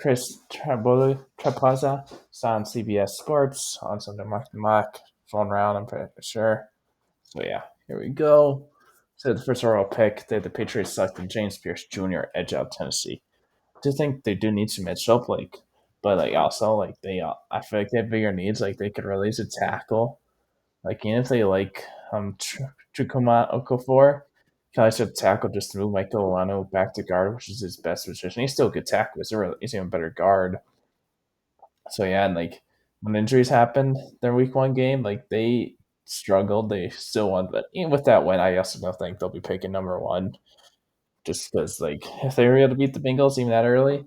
Chris Trapasso on CBS Sports on Sunday Mock phone round. I'm pretty sure. So yeah, here we go. So the first overall pick, the Patriots selected James Pierce Jr. edge out of Tennessee. I do think they do need some edge up, but also they, I feel like they have bigger needs. Like they could release a tackle. Like even if they Chukuma Okafor, can I said tackle just to move Michael Olano back to guard, which is his best position. He's still a good tackle. He's even better guard. So yeah, and when injuries happened their week one game, they struggled. They still won, but even with that win, I also don't think they'll be picking number one. Just because if they were able to beat the Bengals even that early,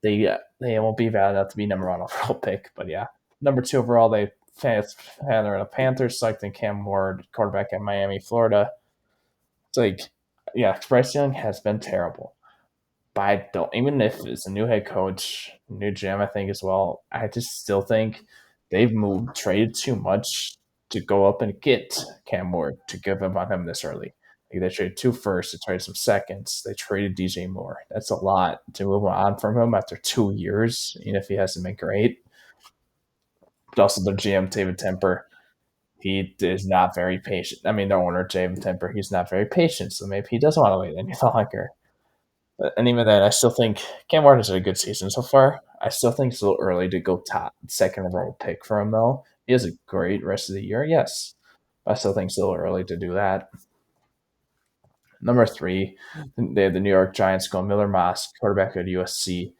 they won't be valid enough to be number one overall pick. But yeah, number two overall they had the Panthers selecting Cam Ward, quarterback at Miami, Florida. It's yeah, Bryce Young has been terrible. But I don't, even if it's a new head coach, new GM, I think as well, I just still think they've traded too much to go up and get Cam Ward to give up on him this early. They traded two firsts, they traded some seconds, they traded DJ Moore. That's a lot to move on from him after 2 years, even if he hasn't been great. But also the GM, David Temper, he is not very patient. I mean, the owner, David Temper, he's not very patient, so maybe he doesn't want to wait any longer. And even then, I still think Cam Ward has had a good season so far. I still think it's a little early to go top second overall pick for him, though. He has a great rest of the year, yes. But I still think it's a little early to do that. Number three, they have the New York Giants going Miller Moss, quarterback at USC.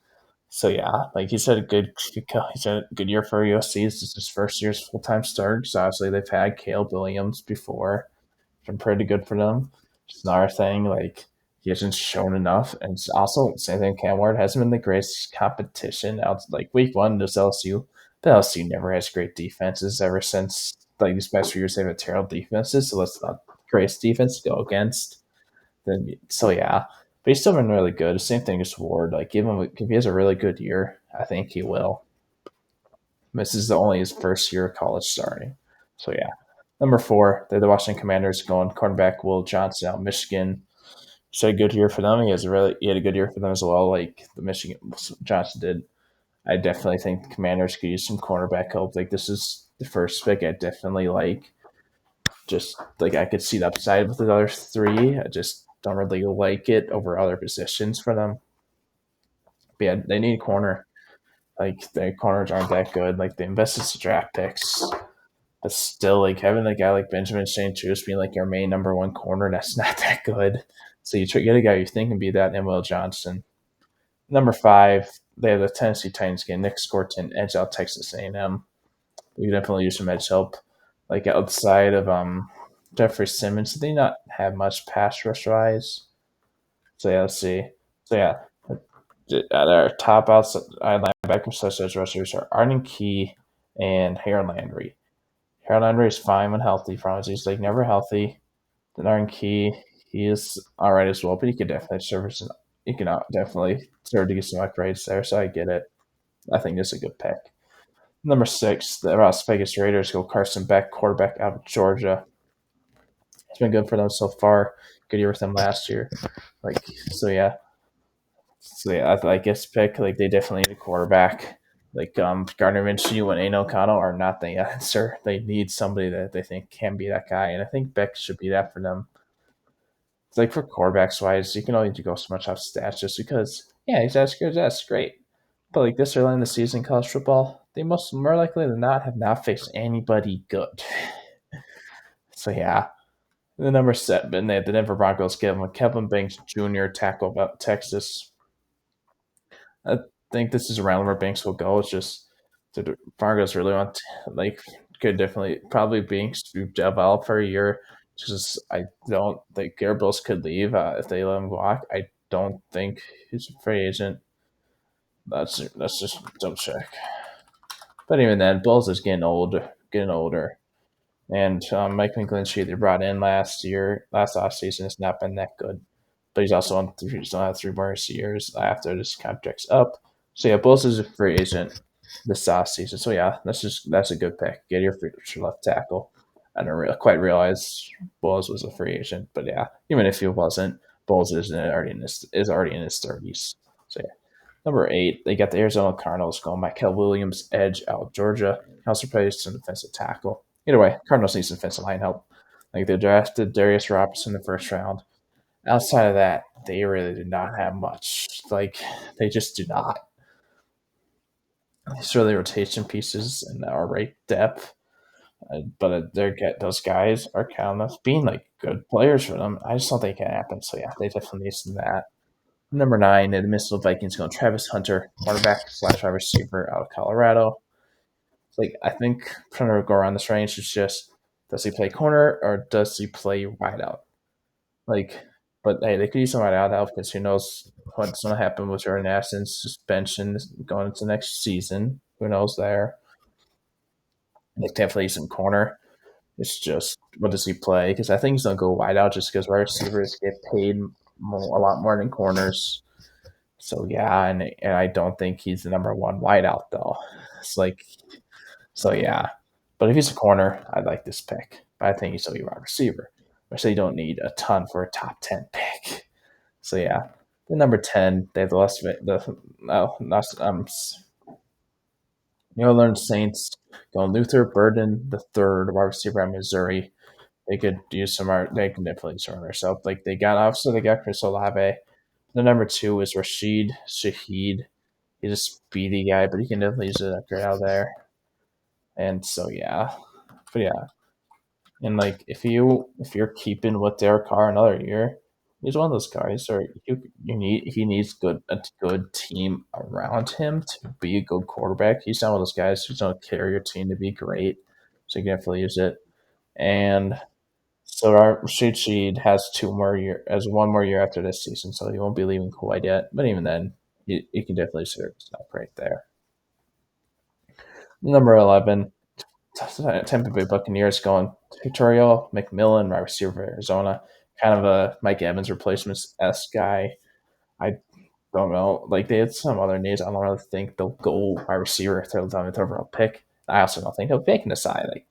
So yeah, he's had a good year for USC. This is his first year's full time start. So obviously they've had Caleb Williams before, been pretty good for them. Just another thing, he hasn't shown enough, and it's also same thing. Cam Ward hasn't been the greatest competition. Out week one, this LSU, the LSU never has great defenses ever since these past few years. They've had terrible defenses, so that's not great defense to go against. Then so yeah, but he's still been really good. Same thing as Ward. Give him if he has a really good year, I think he will. This is only his first year of college starting, so yeah. Number four, they're the Washington Commanders going cornerback Will Johnson out of Michigan. He's had a good year for them. He had a good year for them as well, like the Michigan Johnson did. I definitely think the Commanders could use some cornerback help. This is the first pick I definitely like. Just I could see the upside with the other three. I just don't really like it over other positions for them. But yeah, they need corner. Their corners aren't that good. They invested some draft picks. But still, having a guy like Benjamin St. Juste being your main number one corner, that's not that good. So you get a guy you think can be that, and Will Johnson. Number five, they have the Tennessee Titans getting Nick Scorton, edge out Texas A&M. You definitely use some edge help. Outside of Jeffrey Simmons, they not have much pass rush wise. So yeah, let's see. So yeah, our top outside linebackers such as rushers are Arden Key and Harold Landry. Harold Landry is fine when healthy. He's never healthy. Then Arden Key, he is all right as well, but he could definitely service. He can definitely serve to get some upgrades there. So I get it. I think this is a good pick. Number six, the Las Vegas Raiders go Carson Beck, quarterback out of Georgia. It's been good for them so far. Good year with them last year. So yeah. So yeah, I guess pick they definitely need a quarterback. Gardner Minshew and Aiden O'Connell are not the answer. They need somebody that they think can be that guy, and I think Beck should be that for them. It's for quarterbacks wise, you can only go so much off stats just because yeah, he's as good as that's great. But this early in the season, college football, they most more likely than not have not faced anybody good. So yeah, the number seven, they had the Denver Broncos give him Kevin Banks Jr. tackle about Texas. I think this is around where Banks will go. It's just the Broncos really want could definitely probably Banks to develop for a year. Just I don't think Gabriels could leave if they let him walk. I don't think he's a free agent. That's just double check. But even then, Bulls is getting older. And Mike McGlinchey they brought in last offseason has not been that good. But he's also on he's still have 3 more years after this contract's up. So yeah, Bulls is a free agent this offseason. So yeah, that's a good pick. Get your future left tackle. I don't quite realize Bulls was a free agent, but yeah, even if he wasn't, Bulls is already in his 30s. So yeah. Number 8, they got the Arizona Cardinals going. Michael Williams, edge out of Georgia. Also plays some defensive tackle. Either way, Cardinals need some defensive line help. Like they drafted Darius Robertson in the first round. Outside of that, they really did not have much. Like they just do not. These really rotation pieces and our right depth. But they're get those guys are kind of being like good players for them. I just don't think it can happen. So yeah, they definitely need some of that. Number 9, the Minnesota Vikings going Travis Hunter, quarterback slash wide receiver out of Colorado. Like I think trying to go around this range is just does he play corner or does he play wide out? Like, but hey, they could use some wide out help because who knows what's going to happen with Jordan Addison's suspension going into next season. Who knows there? They definitely use some corner. It's just what does he play? Because I think he's gonna go wide out just because wide receivers get paid a lot more than corners. So yeah, and I don't think he's the number one wideout though. It's like so yeah. But if he's a corner, I like this pick. But I think he's still a wide receiver. Which they don't need a ton for a top 10 pick. So yeah. The number 10, they have the less the no, not New Orleans Saints going Luther Burden the third wide receiver at Missouri. They could use some art. They can definitely use some ourselves. Like they got obviously they got Chris Olave. The number 2 is Rashid Shaheed. He's a speedy guy, but he can definitely use an upgrade out there. And so yeah, but yeah, and like if you're keeping with Derek Carr another year, he's one of those guys. Or you need he needs a good team around him to be a good quarterback. He's not one of those guys who's gonna carry your team to be great. So you can definitely use it. And so our Rashid Sheed has 1 more year after this season, so he won't be leaving quite yet. But even then, he can definitely serve as an upgrade there. Number 11, Tampa Bay Buccaneers going Victoria McMillan, wide receiver for Arizona, kind of a Mike Evans replacement s guy. I don't know, like they had some other names. I don't really think they'll go wide receiver if they're the 11th overall pick. I also don't think they'll pick an aside. Like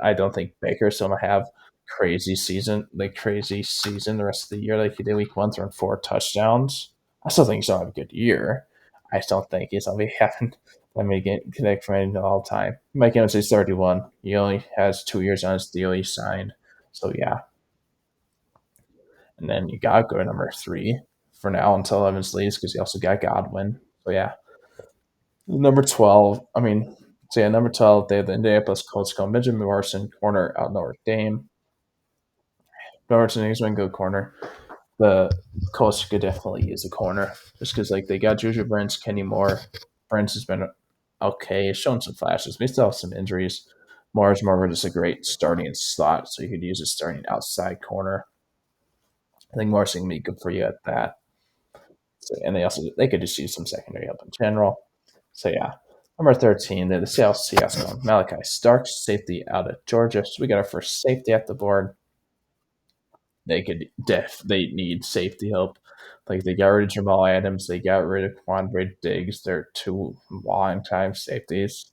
I don't think Baker's going to have crazy season the rest of the year like he did week 1, throwing 4 touchdowns. I still think he's going to have a good year. I just don't think he's going to be having let me get connect from anything all the time. Mike Evans is 31. He only has 2 years on his deal he signed. So yeah. And then you got to go to number 3 for now until Evans leaves because he also got Godwin. So yeah. Number 12, so yeah, number 12, they have the Indianapolis Colts going Benjamin Morrison, corner out Notre Dame. Morrison is one good corner. The Colts could definitely use a corner just because like they got Juju Brents, Kenny Moore. Brents has been okay, he's shown some flashes, but he still has some injuries. Moore is more of just a great starting slot, so you could use a starting outside corner. I think Morrison can be good for you at that. So, and they could just use some secondary help in general. So yeah. Number 13, the Seattle Seahawks going Malachi Starks, safety out of Georgia. So we got our first safety at the board. They need safety help. Like they got rid of Jamal Adams, they got rid of Quandre Diggs. They're 2 long-time safeties.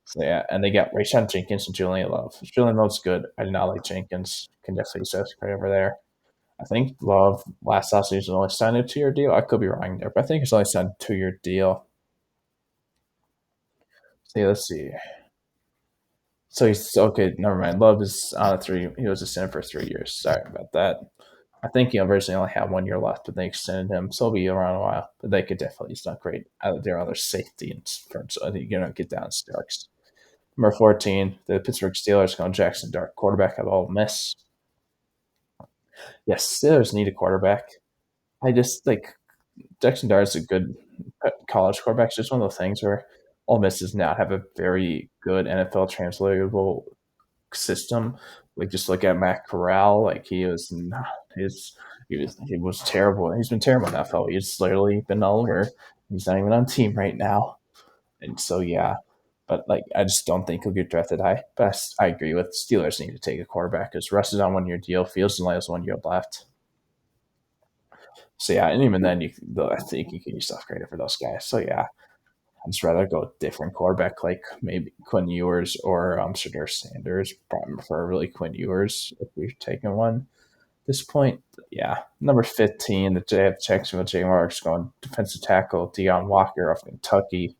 So yeah, and they got Rayshon Jenkins and Julian Love. Julian Love's good. I did not like Jenkins. Can definitely set right over there. I think Love last offseason only signed a 2-year deal. I could be wrong there, but I think he's only signed a 2-year deal. So yeah, let's see. So he's okay. Never mind. Love is on a 3. He was a center for 3 years. Sorry about that. I think he originally only had 1 year left, but they extended him, so he'll be around a while. But they could definitely use not great out of their other safety and so I think you're gonna get down Starks. Number 14, the Pittsburgh Steelers going Jackson Dart, quarterback of Ole Miss. Yes, Steelers need a quarterback. I just like Jackson Dart is a good college quarterback. It's just one of those things where Ole Miss does not have a very good NFL translatable system. Like just look at Matt Corral, like he was not his he was terrible. He's been terrible in the NFL. He's literally been all over. He's not even on team right now. And so yeah. But like I just don't think he'll get drafted high. But I agree with Steelers need to take a quarterback because Russ is on 1 year deal. Fields only has 1 year left. So yeah, and even then I think you can use upgrade for those guys. So yeah. I'd just rather go with different quarterback like maybe Quinn Ewers or Shadur Sanders. Probably prefer really Quinn Ewers if we're taking one. this point, yeah. Number 15, the they have Jacksonville Jaguars going defensive tackle Deion Walker of Kentucky.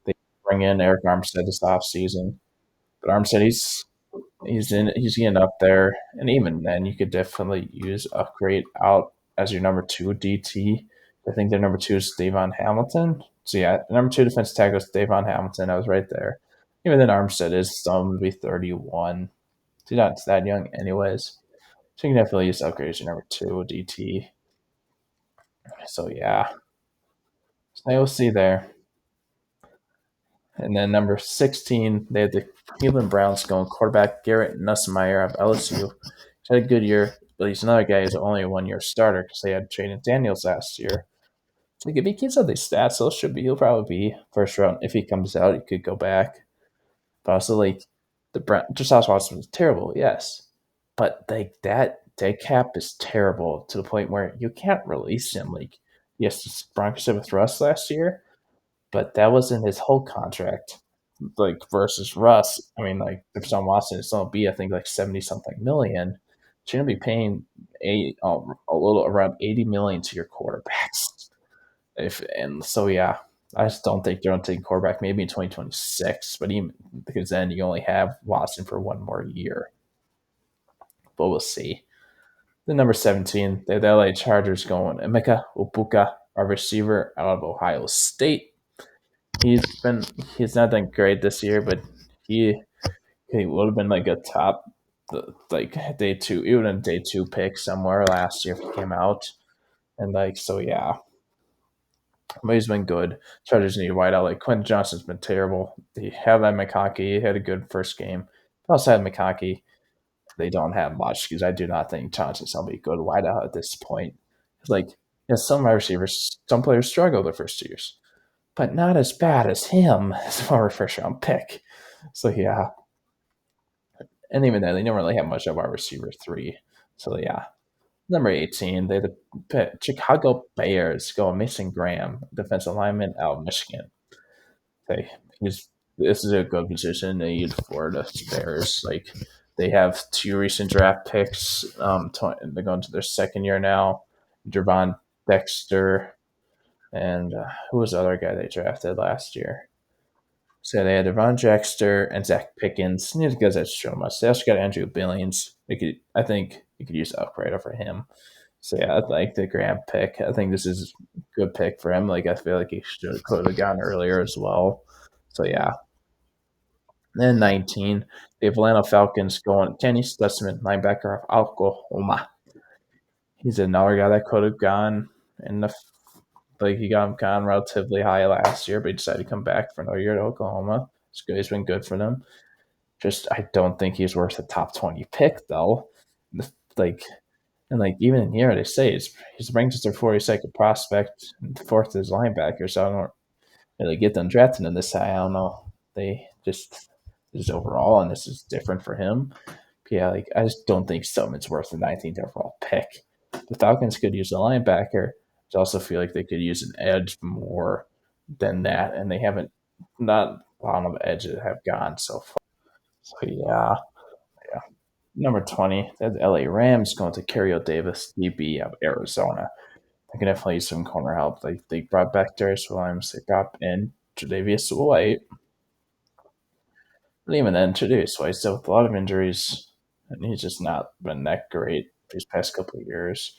They bring in Eric Armstead this offseason. But Armstead, he's getting up there, and even then, you could definitely use upgrade out as your number two DT. I think their number two is Davon Hamilton. So yeah, number two defensive tackle is Davon Hamilton. I was right there. Even then, Armstead is still going to be 31. He's not that young, anyways. So you can definitely use upgrade as your number two DT. So yeah, so you'll see there. And then number 16, they had the Cleveland Browns going quarterback Garrett Nussmeier of LSU. He had a good year, but he's another guy who's only a 1 year starter because they had Jaden Daniels last year. So if he keeps up these stats, he'll probably be first round. If he comes out, he could go back. But also, like, Josh Watson was terrible, yes. But like that dead cap is terrible to the point where you can't release him. Like, yes, the Broncos did with Russ last year, but that wasn't his whole contract. Like versus Russ, I mean, like Deshaun Watson is going to be, I think, like 70 something million. So you're going to be paying a little around 80 million to your quarterbacks. If and so yeah, I just don't think they're going to take quarterback maybe in 2026, but even because then you only have Watson for one more year. But we'll see. The number 17, the LA Chargers going Emeka Opuka, our receiver out of Ohio State. He's been he's not done great this year, but he he would have been like a top like day two, even a day two pick somewhere last year if he came out. And like so yeah. But he's been good. Chargers need a wideout. Like Quentin Johnston's been terrible. They have that McConkey. He had a good first game. Outside of McConkey, they don't have much because I do not think Johnson's gonna be a good wideout at this point. It's like some wide receivers, some players struggle the first 2 years, but not as bad as him as a former first round pick. So yeah, and even then, they never really have much of our receiver three. So yeah, number 18, they the Chicago Bears go Mason Graham, defensive lineman out of Michigan. They he's this is a good position they need for the Bears. Like they have two recent draft picks. They're going to their second year now. Javon Dexter and who was the other guy they drafted last year? So they had Devon Dexter and Zach Pickens. These guys that show much. They also got Andrew Billings. I think you could use an upgrade over him. So yeah, I like the Graham pick. I think this is a good pick for him. Like I feel like he could have gone earlier as well. So yeah. Then 19, the Atlanta Falcons going Kenny Stutzman, linebacker of Oklahoma. He's another guy that could have gone in the like he got him gone relatively high last year, but he decided to come back for another year to Oklahoma. It's good. He's been good for them. Just I don't think he's worth a top 20 pick though. Like and like even in here they say he's ranked as their 42nd prospect and fourth as linebacker. So I don't really get them drafting in this high. I don't know. They just overall, and this is different for him. But yeah, like I just don't think Stoneman's worth the 19th overall pick. The Falcons could use a linebacker. I also feel like they could use an edge more than that, and they haven't not a lot of edges have gone so far. So yeah, yeah. Number 20, the LA Rams going to Cario Davis, DB of Arizona. They can definitely use some corner help. They brought back Darius Williams. They got in Tre'Davious White. But even then, Tre'Davious White's dealt with a lot of injuries, and he's just not been that great these past couple of years.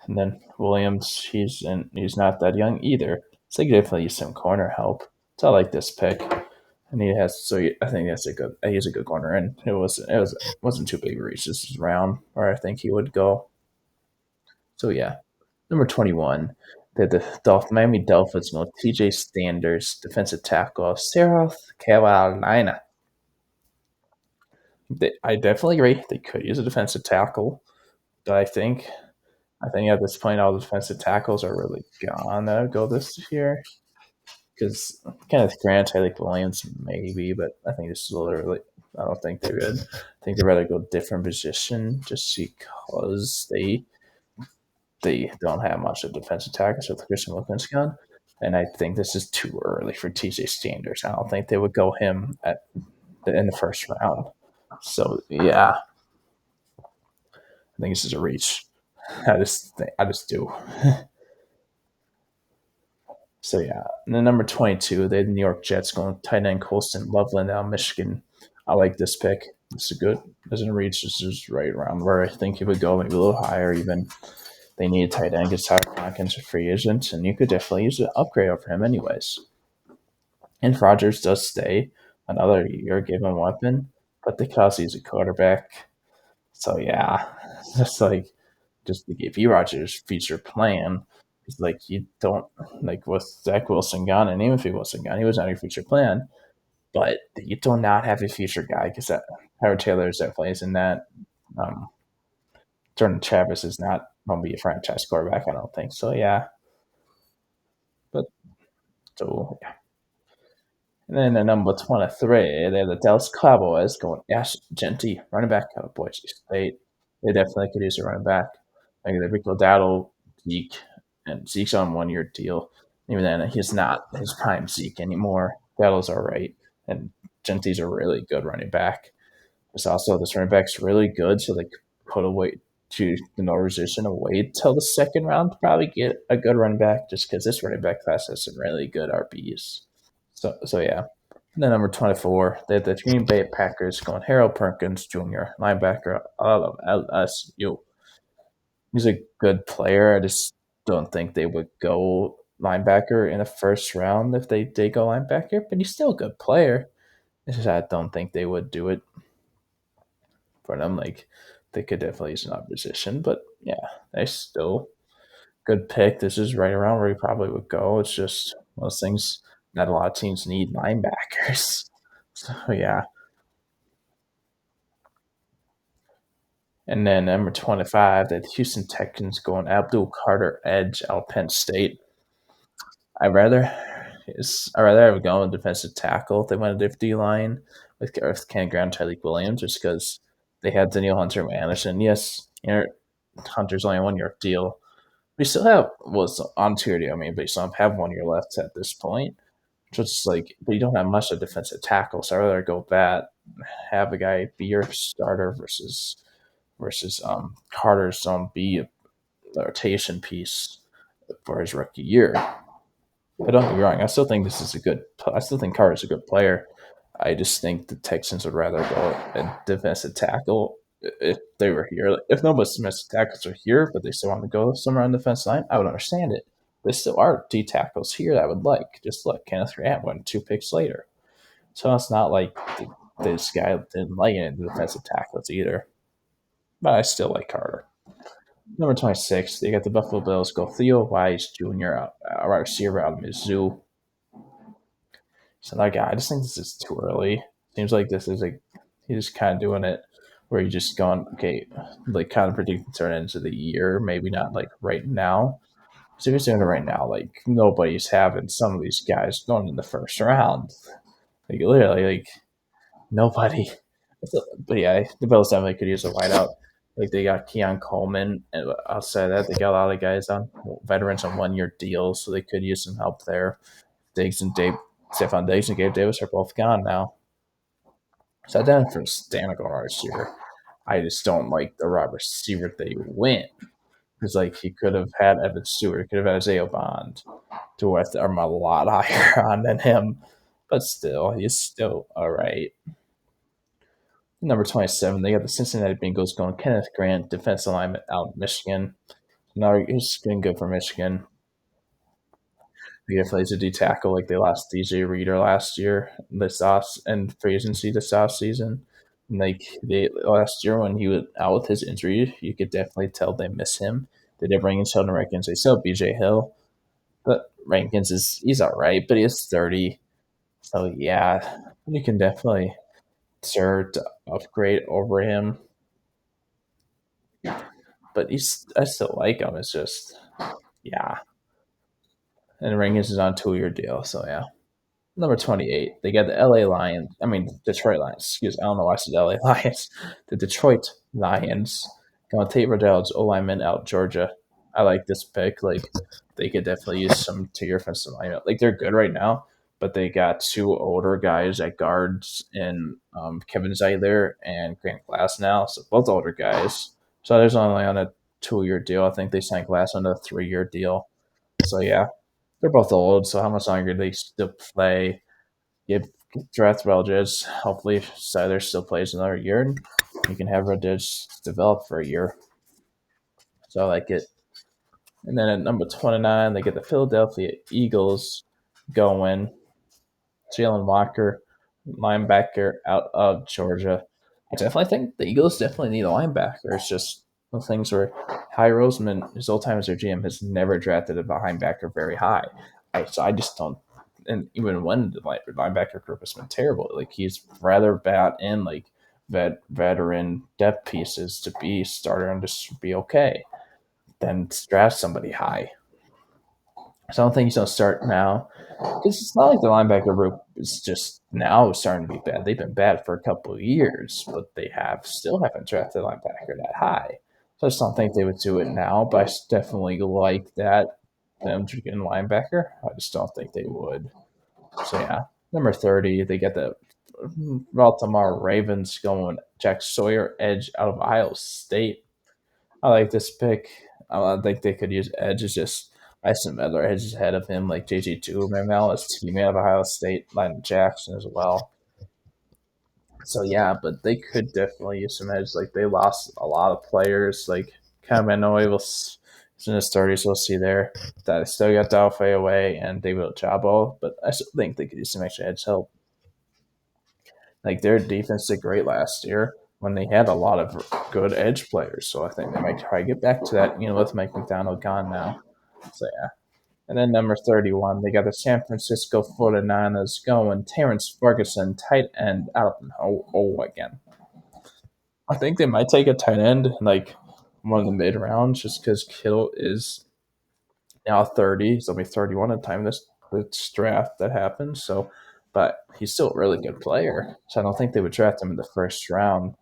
And then Williams, he's not that young either. So they could definitely use some corner help. So I like this pick. And he has I think that's a good he's a good corner, and wasn't too big a reach this round where I think he would go. So yeah, number 21, the Miami Dolphins know T.J. Sanders, defensive tackle of South Carolina. I definitely agree they could use a defensive tackle, but I think at this point all the defensive tackles are really gone that would go this year. Because Kenneth Grant, I like Williams maybe, but I think this is literally I don't think they would. I think they'd rather go different position just because they don't have much of defensive tackles with Christian Wilkins gone. And I think this is too early for TJ Sanders. I don't think they would go him in the first round. So yeah, I think this is a reach. I just do. So yeah, and then number 22, they had the New York Jets going tight end Colston Loveland out of Michigan. I like this pick. This is good. Doesn't reach. This is right around where I think he would go, maybe a little higher even. They need a tight end because Tyler Conkling's a free agent, and you could definitely use an upgrade over him anyways. And if Rodgers does stay another year, give him a weapon, but because he's a quarterback, so yeah, just like just to give you Rodgers' future plan. It's like you don't like with Zach Wilson gone, and even if he wasn't gone, he was not your future plan. But you do not have a future guy because that Howard Taylor is definitely isn't that. Um, Jordan Travis is not going to be a franchise quarterback. I don't think so. Yeah, but so and then at number 23, they have the Dallas Cowboys going Ash Genty, running back out of Boise State. They definitely could use a running back. Like the Rico Dowdle, Zeke, and Zeke's on 1 year deal. Even then, he's not his prime Zeke anymore. Dowdle's all right. And Genty's a really good running back. There's also this running back's really good, so they put away to the no position and wait till the second round to probably get a good running back just because this running back class has some really good RBs. So yeah. And then number 24, they had the Green Bay Packers going Harold Perkins Jr., linebacker out of LSU. He's a good player. I just don't think they would go linebacker in the first round if they did go linebacker, but he's still a good player. It's just I don't think they would do it for them. Like they could definitely use another position, but yeah, they still good pick. This is right around where he probably would go. It's just one of those things that a lot of teams need linebackers. So yeah. And then number 25, the Houston Texans going Abdul Carter Edge out Penn State. I rather I rather have gone with defensive tackle if they went a D line with Ken Grant, Tyreek Williams, just because they had Daniel Hunter and Anderson. Yes, Hunter's only a 1 year deal. We still have was on 2 year deal. I mean, but you still have 1 year left at this point. Just like, but you don't have much of defensive tackle, so I'd rather go that have a guy be your starter versus Carter's be a rotation piece for his rookie year. But don't get me wrong, I still think this is a good. I still think Carter's a good player. I just think the Texans would rather go a defensive tackle if they were here. Like, if nobody's defensive tackles are here, but they still want to go somewhere on the defense line, I would understand it. There still are D tackles here that I would like. Just look, Kenneth Grant went 2 picks later. So it's not like this guy didn't like any of the defensive tackles either. But I still like Carter. Number 26, they got the Buffalo Bills go Theo Wise Jr., right receiver out of Mizzou. So that guy, I just think this is too early. Seems like this is he's kind of doing it where you just going, okay, like kind of predicting turn into the year, maybe not like right now. So if you're doing it right now, like nobody's having some of these guys going in the first round. Like literally, like nobody. But yeah, the Bills definitely could use a wideout. Like they got Keon Coleman, and outside of that, they got a lot of guys on veterans on 1 year deals, so they could use some help there. Diggs and Dave, Stephon Diggs and Gabe Davis are both gone now. So then for Danica wide receiver, I just don't like the wide receiver they went. Because like he could have had Evan Stewart, he could have had Isaiah Bond, to where I'm a lot higher on than him. But still, he's still all right. Number 27, they got the Cincinnati Bengals going Kenneth Grant, defensive lineman out of Michigan. No, he's been good for Michigan. He plays a D tackle like they lost DJ Reader last year, this off and free agency this off season. And like they last year when he was out with his injury, you could definitely tell they miss him. They did bring in Sheldon Rankins. They still have BJ Hill, but Rankins he's all right, but he's 30. So yeah, you can definitely start to upgrade over him. But I still like him. It's just yeah. And Rankins is on a 2 year deal, so yeah. Number 28, they got the LA Lions. I mean, Detroit Lions. Excuse me. I don't know why I said LA Lions. The Detroit Lions. Going to take Riddell's O lineman out Georgia. I like this pick. Like, they could definitely use some to your offensive line. Like, they're good right now, but they got 2 older guys at guards in Kevin Zeiler and Grant Glass now. So, both older guys. So there's only on a 2 year deal. I think they signed Glass on a 3 year deal. So yeah, they're both old. So how much longer they still play? Get draft Veldridge. Hopefully, Siler still plays another year, and you can have Veldridge develop for a year. So I like it. And then at number 29, they get the Philadelphia Eagles going. Jalen Walker, linebacker out of Georgia. I definitely think the Eagles definitely need a linebacker. It's just the things where Hy Roseman, his old time as their GM, has never drafted a linebacker very high. So I just don't. And even when the linebacker group has been terrible, like he's rather bad in like veteran depth pieces to be starter and just be okay than draft somebody high. So I don't think he's going to start now. Because it's not like the linebacker group is just now starting to be bad. They've been bad for a couple of years, but they have still haven't drafted a linebacker that high. So I just don't think they would do it now, but I definitely like that them getting linebacker. I just don't think they would. So yeah, number 30, they get the Baltimore Ravens going Jack Sawyer edge out of Ohio State. I like this pick. I think they could use edges just I some other edges ahead of him, like JG2 now is teammate of Ohio State, Line Jackson as well. So yeah, but they could definitely use some edges. Like they lost a lot of players, like Kamanoe was in his 30s, we'll see there. That still got Dalfay away and David Chabo, but I still think they could use some extra edge help. Like their defense did great last year when they had a lot of good edge players. So I think they might try to get back to that, with Mike McDonald gone now. So yeah. And then number 31, they got the San Francisco 49ers going Terrence Ferguson, tight end out of again. I think they might take a tight end like one of the mid rounds just because Kittle is now 30. He's only 31 at the time of this draft that happens. So, but he's still a really good player. So I don't think they would draft him in the first round.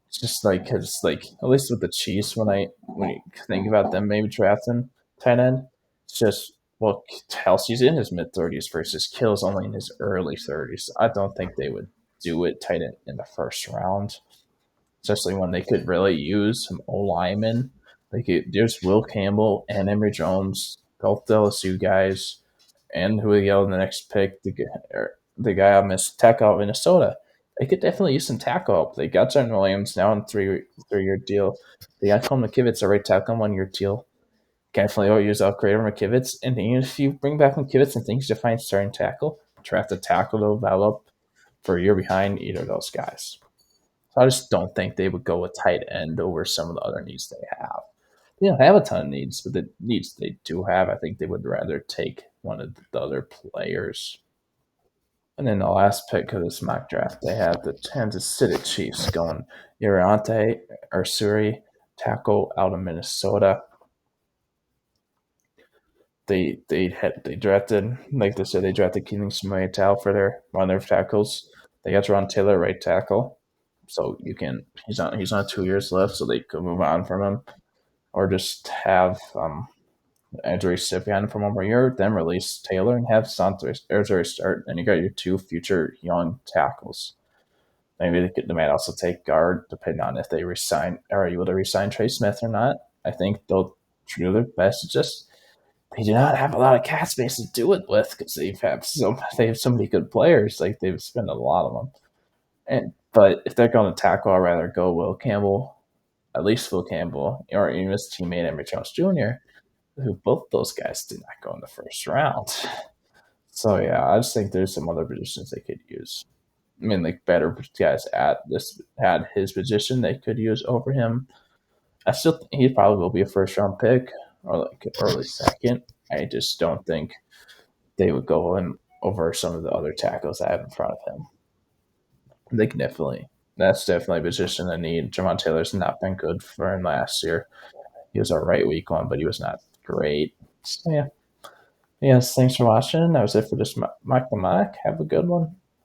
It's just like because like at least with the Chiefs, when you think about them maybe drafting tight end, it's just well Kelsey's in his mid 30s versus Kill's only in his early 30s. I don't think they would do it tight end in the first round, especially when they could really use some O linemen. There's Will Campbell and Emory Jones, both LSU guys, and who we go in the next pick, the guy out tackle out Minnesota. They could definitely use some tackle help. They got John Williams now on 3 year deal. They got Cole McKivitz a right tackle on 1 year deal. Definitely use upgrade on McKivitz. And even if you bring back McKivitz and things to find starting tackle, draft a tackle to develop for a year behind either of those guys. So I just don't think they would go with tight end over some of the other needs they have. They don't have a ton of needs, but the needs they do have, I think they would rather take one of the other players. And then the last pick of this mock draft, they have the Kansas City Chiefs going Iriante Arsuri, tackle out of Minnesota. They drafted, like they said, they drafted Keenan Sumayatao for their one of their tackles. They got Ron Taylor right tackle, so he's on 2 years left, so they could move on from him, or just have Andrew Sipian from one more year, then release Taylor and have Santos start, and you got your two future young tackles. Maybe they might also take guard, depending on if they resign, are able to resign Trey Smith or not. I think they'll do their best. It's just they do not have a lot of cap space to do it with because they have so many good players. Like they've spent a lot of them. But if they're going to tackle, I'd rather go Will Campbell, at least Will Campbell, or even his teammate Emory Jones Jr., who both those guys did not go in the first round. So yeah, I just think there's some other positions they could use. I mean, like better guys at his position they could use over him. I still think he probably will be a first round pick or like early second. I just don't think they would go in over some of the other tackles I have in front of him. They can definitely. That's definitely a position I need. Jamon Taylor's not been good for him last year. He was all right week one, but he was not great. So yeah. Yes, thanks for watching. That was it for this Mike the Mike. Have a good one.